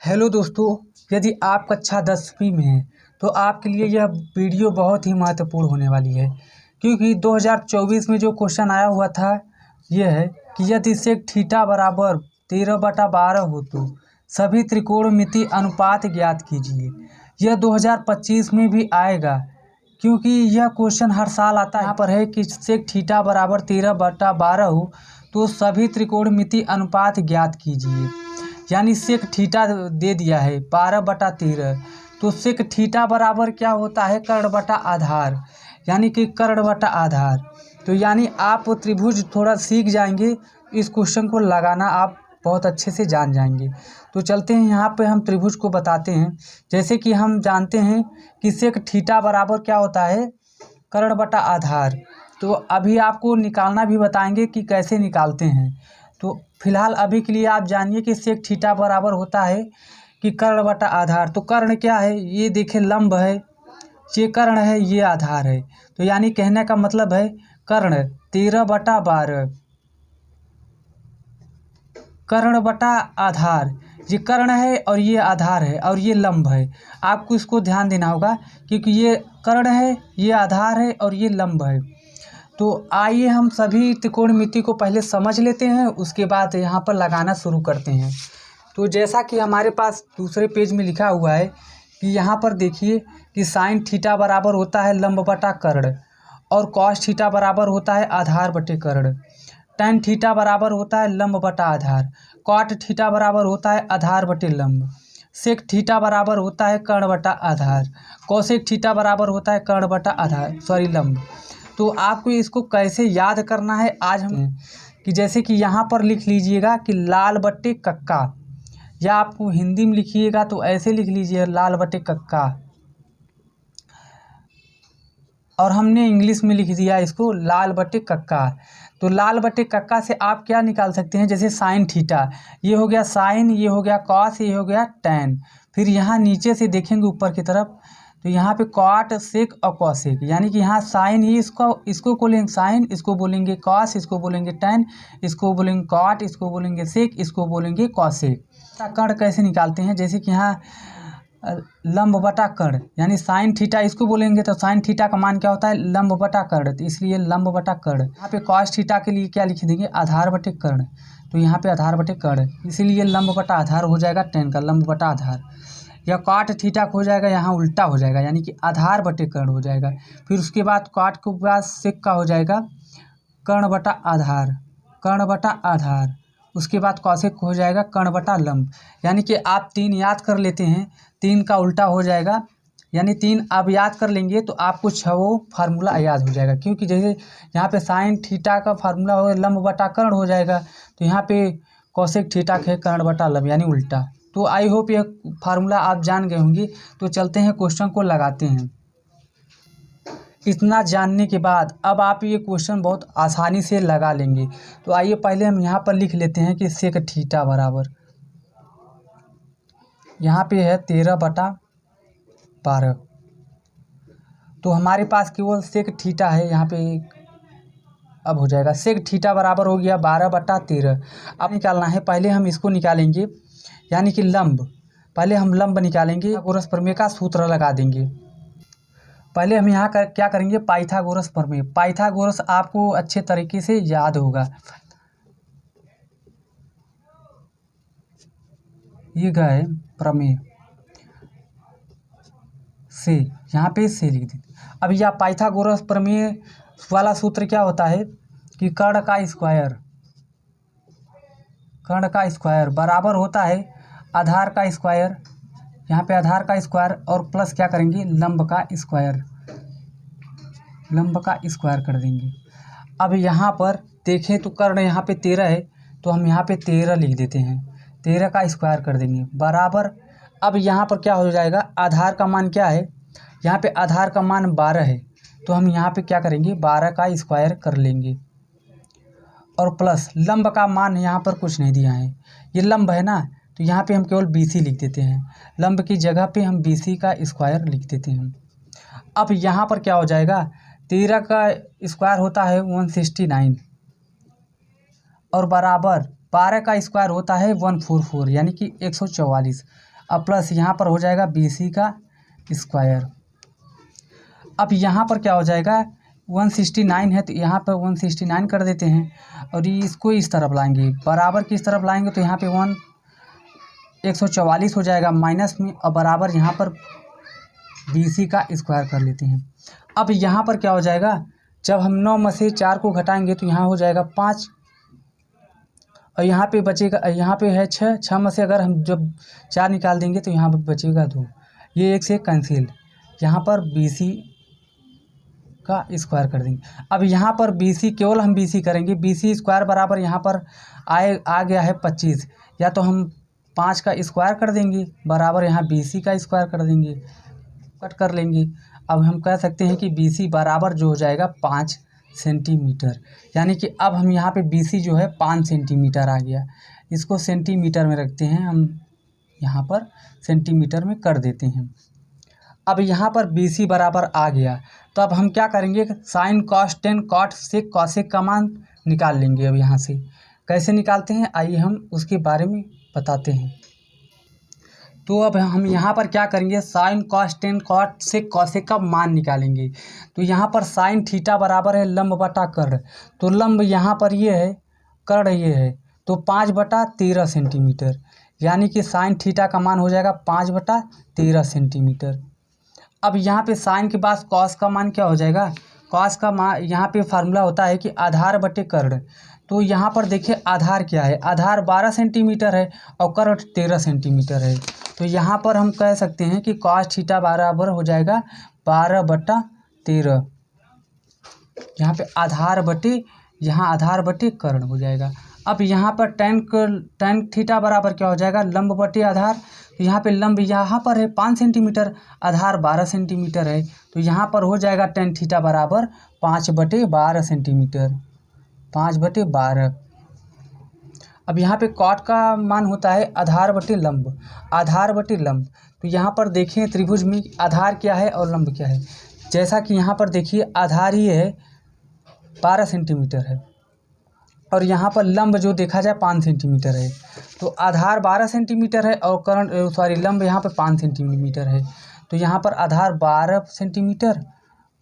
Hello दोस्तों, यदि आप कक्षा 10वीं में हैं तो आपके लिए यह वीडियो बहुत ही महत्वपूर्ण होने वाली है, क्योंकि 2024 में जो क्वेश्चन आया हुआ था यह है कि यदि सेक थीटा बराबर 13/12 हो तो सभी त्रिकोणमिति अनुपात ज्ञात कीजिए। यह 2025 में भी आएगा, क्योंकि यह क्वेश्चन हर साल आता है। यहाँ पर है कि सेक थीटा बराबर 13/12 हो तो सभी त्रिकोणमिति अनुपात ज्ञात कीजिए। यानी सेक थीटा दे दिया है 12/13, तो सेक थीटा बराबर क्या होता है, कर्ण बटा आधार, यानी कि कर्ण बटा आधार। तो यानी आप त्रिभुज थोड़ा सीख जाएंगे, इस क्वेश्चन को लगाना आप बहुत अच्छे से जान जाएंगे। तो चलते हैं यहाँ पे हम त्रिभुज को बताते हैं। जैसे कि हम जानते हैं कि सेक थीटा बराबर क्या होता है, कर्ण बटा आधार। तो अभी आपको निकालना भी बताएंगे कि कैसे निकालते हैं। तो फिलहाल अभी के लिए आप जानिए कि सेक थीटा बराबर होता है कि कर्ण बटा आधार। तो कर्ण क्या है, ये देखिए लंब है, ये कर्ण है, ये आधार है। तो यानी कहने का मतलब है कर्ण 13/12, कर्ण बटा आधार, ये कर्ण है और ये आधार है और ये लंब है। आपको इसको ध्यान देना होगा, क्योंकि ये कर्ण है, ये आधार है और ये लंब है। तो आइए हम सभी त्रिकोणमिति को पहले समझ लेते हैं, उसके बाद यहाँ पर लगाना शुरू करते हैं। तो जैसा कि हमारे पास दूसरे पेज में लिखा हुआ है कि यहाँ पर देखिए कि साइन थीटा बराबर होता है लंब बटा कर्ण, और कॉस थीटा बराबर होता है आधार बटे कर्ण। टैन थीटा बराबर होता है लंब बटा आधार। कॉट थीटा बराबर होता है आधार बटे लंब। सेक थीटा बराबर होता है कर्ण बटा आधार। कोसेक थीटा बराबर होता है कर्ण बटा आधार लंब। तो आपको इसको कैसे याद करना है आज हम कि जैसे कि यहाँ पर लिख लीजिएगा कि लाल बट्टे कक्का, या आपको हिंदी में लिखिएगा तो ऐसे लिख लीजिए लाल बट्टे कक्का, और हमने इंग्लिश में लिख दिया इसको लाल बट्टे कक्का। तो लाल बट्टे कक्का से आप क्या निकाल सकते हैं, जैसे साइन थीटा, ये हो गया साइन, ये हो गया कॉस, ये हो गया टैन। फिर यहाँ नीचे से देखेंगे ऊपर की तरफ, तो यहाँ पे कॉट सेक और कॉसेक, यानी कि यहाँ साइन ही इसको बोलेंगे साइन, इसको बोलेंगे कॉस, इसको बोलेंगे टैन, इसको बोलेंगे कॉट, इसको बोलेंगे सेक, इसको बोलेंगे कॉसेक। कर्ण कैसे निकालते हैं, जैसे कि यहाँ लंब बटा कर्ण, यानी साइन थीटा इसको बोलेंगे तो साइन थीटा का मान क्या होता है, लंब बटा कर्ण, तो इसलिए लंब बटा कर्ण। यहाँ पे कॉस थीटा के लिए क्या लिख देंगे, आधार बटे कर्ण, तो यहाँ पे आधार बटे कर्ण, इसीलिए लंब बटा आधार हो जाएगा टेन का लंब बटा आधार। या कॉट थीटा हो जाएगा, यहाँ उल्टा हो जाएगा, यानी कि आधार बटे कर्ण हो जाएगा। फिर उसके बाद कॉट के बाद सेक का हो जाएगा कर्ण बटा आधार, कर्ण बटा आधार। उसके बाद कॉसेक हो जाएगा कर्ण बटा लंब। यानी कि आप 3 याद कर लेते हैं, 3 का उल्टा हो जाएगा, यानी 3 आप याद कर लेंगे तो आपको 6 फार्मूला याद हो जाएगा। क्योंकि जैसे यहाँ पे साइन थीटा का फार्मूला हो लंब बटा कर्ण हो जाएगा, तो यहाँ पे कॉसेक थीटा है कर्ण बटा लंब, यानी उल्टा। तो आई होप यह फार्मूला आप जान गए होंगे। तो चलते हैं क्वेश्चन को लगाते हैं। इतना जानने के बाद अब आप ये क्वेश्चन बहुत आसानी से लगा लेंगे। तो आइए पहले हम यहाँ पर लिख लेते हैं कि सेक थीटा बराबर, यहाँ पे है 13/12, तो हमारे पास केवल सेक थीटा है यहाँ पे। अब हो जाएगा सेक थीटा बराबर हो गया 12/13। अब निकालना है, पहले हम इसको निकालेंगे, यानी कि लंब। पहले हम लंब निकालेंगे, पाइथागोरस प्रमेय का सूत्र लगा देंगे। पहले हम यहाँ क्या करेंगे, पाइथागोरस प्रमेय। पाइथागोरस आपको अच्छे तरीके से याद होगा, ये गए प्रमेय से, यहाँ पे से लिख दें। अब यह पाइथागोरस प्रमेय वाला सूत्र क्या होता है कि कर्ण का स्क्वायर, कर्ण का स्क्वायर बराबर होता है आधार का स्क्वायर, यहाँ पे आधार का स्क्वायर और प्लस क्या करेंगे, लंब का स्क्वायर, लंब का स्क्वायर कर देंगे। अब यहाँ पर देखें तो कर्ण यहाँ पे 13 है, तो हम यहाँ पे 13 लिख देते हैं, 13 का स्क्वायर कर देंगे बराबर। अब यहाँ पर क्या हो जाएगा, आधार का मान क्या है, यहाँ पे आधार का मान 12 है, तो हम यहाँ पे क्या करेंगे 12 का स्क्वायर कर लेंगे, और प्लस लंब का मान यहाँ पर कुछ नहीं दिया है, ये लंब है ना, तो यहाँ पे हम केवल BC लिख देते हैं, लंब की जगह पे हम BC का स्क्वायर लिख देते हैं। अब यहाँ पर क्या हो जाएगा, 13 का स्क्वायर होता है 169, और बराबर 12 का स्क्वायर होता है 144, यानी कि 144। अब प्लस यहाँ पर हो जाएगा BC का स्क्वायर। अब यहाँ पर क्या हो जाएगा 169 है तो यहाँ पर 169 कर देते हैं और इसको इस तरफ लाएंगे, बराबर किस तरफ लाएंगे तो यहाँ पे 144 हो जाएगा माइनस में, और बराबर यहाँ पर BC का स्क्वायर कर लेते हैं। अब यहाँ पर क्या हो जाएगा, जब हम 9 में से 4 को घटाएंगे तो यहाँ हो जाएगा 5 और यहाँ पे बचेगा, यहाँ पे है 6 में से अगर हम जब 4 निकाल देंगे तो यहाँ पर बचेगा 2, ये 1 से कैंसिल, यहाँ पर BC का स्क्वायर कर देंगे। अब यहाँ पर BC केवल हम BC करेंगे, BC स्क्वायर बराबर यहाँ पर आ गया है 25, या तो हम 5 का स्क्वायर कर देंगे बराबर यहाँ BC का स्क्वायर कर देंगे, कट कर लेंगे। अब हम कह सकते हैं कि BC बराबर जो हो जाएगा 5 सेंटीमीटर, यानी कि अब हम यहाँ पे BC जो है 5 सेंटीमीटर आ गया। इसको सेंटीमीटर में रखते हैं, हम यहाँ पर सेंटीमीटर में कर देते हैं। अब यहाँ पर BC बराबर आ गया तो अब हम क्या करेंगे, sine cos tan cot sec cosec का मान निकाल लेंगे। अब यहाँ से कैसे निकालते हैं आइए हम उसके बारे में बताते हैं। तो अब हम यहाँ पर क्या करेंगे, sine cos tan cot sec cosec का मान निकालेंगे। तो यहाँ पर साइन थीटा बराबर है लंब बटा कर्ण, तो लंब यहाँ पर ये है, कर्ण ये है, तो 5/13 सेंटीमीटर, यानी कि साइन थीटा का मान हो जाएगा 5/13 सेंटीमीटर। अब यहाँ पे साइन के बाद कॉस का मान क्या हो जाएगा, कॉस का मान यहाँ पे फार्मूला होता है कि आधार बटे कर्ण। तो यहाँ पर देखिए आधार क्या है, आधार 12 सेंटीमीटर है और कर्ण 13 सेंटीमीटर है। तो यहाँ पर हम कह सकते हैं कि कॉस थीटा बराबर हो जाएगा 12/13, यहाँ पे आधार बटे कर्ण हो जाएगा। अब यहाँ पर टेन थीटा बराबर क्या हो जाएगा, लंब बटे आधार। तो यहाँ पे लंब यहाँ पर है 5 सेंटीमीटर, आधार 12 सेंटीमीटर है, तो यहाँ पर हो जाएगा टेन थीटा बराबर 5/12 सेंटीमीटर, 5/12। अब यहाँ पे कॉट का मान होता है आधार बटे लंब, आधार बटे लंब। तो यहाँ पर देखिए त्रिभुज में आधार क्या है और लंब क्या है। जैसा कि यहाँ पर देखिए आधार ये है 12 सेंटीमीटर है और यहाँ पर लंब जो देखा जाए 5 सेंटीमीटर है। तो आधार 12 सेंटीमीटर है और लंब यहाँ पर 5 सेंटीमीटर है। तो यहाँ पर आधार 12 सेंटीमीटर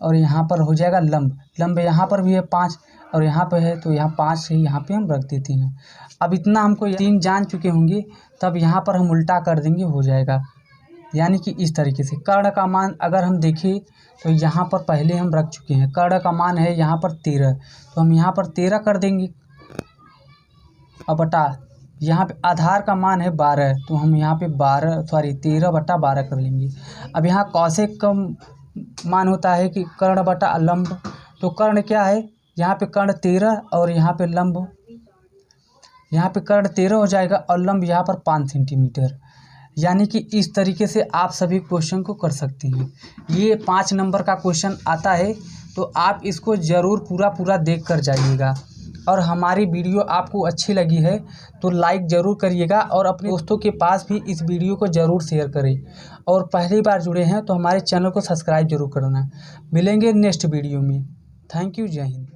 और यहाँ पर हो जाएगा लंब यहाँ पर भी है 5 और यहाँ पे है, तो यहाँ 5 से यहाँ पे हम रख देते हैं। अब इतना हमको 3 जान चुके होंगे, तब यहाँ पर हम उल्टा कर देंगे, हो जाएगा यानी कि इस तरीके से। कर्ण का मान अगर हम देखें तो यहाँ पर पहले हम रख चुके हैं, कर्ण का मान है यहाँ पर 13, तो हम यहाँ पर 13 कर देंगे। अब बटा यहाँ पे आधार का मान है 12, तो हम यहाँ पे 13/12 कर लेंगे। अब यहाँ कॉसेक का मान होता है कि कर्ण बटा लंब, तो कर्ण क्या है, यहाँ पे कर्ण 13 और यहाँ पे लंब, यहाँ पे कर्ण 13 हो जाएगा और लंब यहाँ पर 5 सेंटीमीटर। यानी कि इस तरीके से आप सभी क्वेश्चन को कर सकते हैं। ये 5 नंबर का क्वेश्चन आता है, तो आप इसको ज़रूर पूरा देख कर जाइएगा। और हमारी वीडियो आपको अच्छी लगी है तो लाइक ज़रूर करिएगा और अपने दोस्तों के पास भी इस वीडियो को ज़रूर शेयर करें। और पहली बार जुड़े हैं तो हमारे चैनल को सब्सक्राइब जरूर करना। मिलेंगे नेक्स्ट वीडियो में। थैंक यू, जय हिंद।